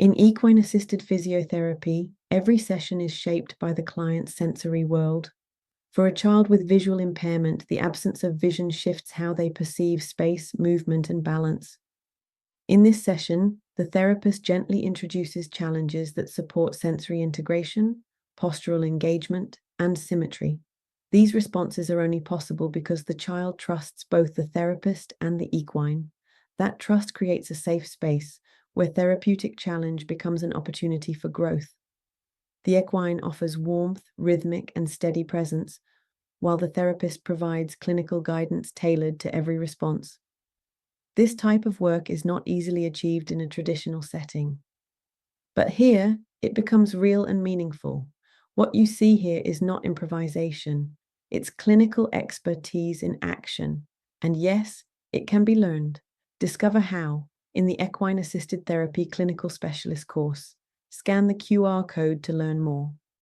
In equine assisted physiotherapy, every session is shaped by the client's sensory world. For a child with visual impairment, the absence of vision shifts how they perceive space, movement, and balance. In this session, the therapist gently introduces challenges that support sensory integration, postural engagement, and symmetry. These responses are only possible because the child trusts both the therapist and the equine. That trust creates a safe space where therapeutic challenge becomes an opportunity for growth. The equine offers warmth, rhythmic, and steady presence, while the therapist provides clinical guidance tailored to every response. This type of work is not easily achieved in a traditional setting. But here, it becomes real and meaningful. What you see here is not improvisation, it's clinical expertise in action. And yes, it can be learned. Discover how in the Equine Assisted Therapy Clinical Specialist course. Scan the QR code to learn more.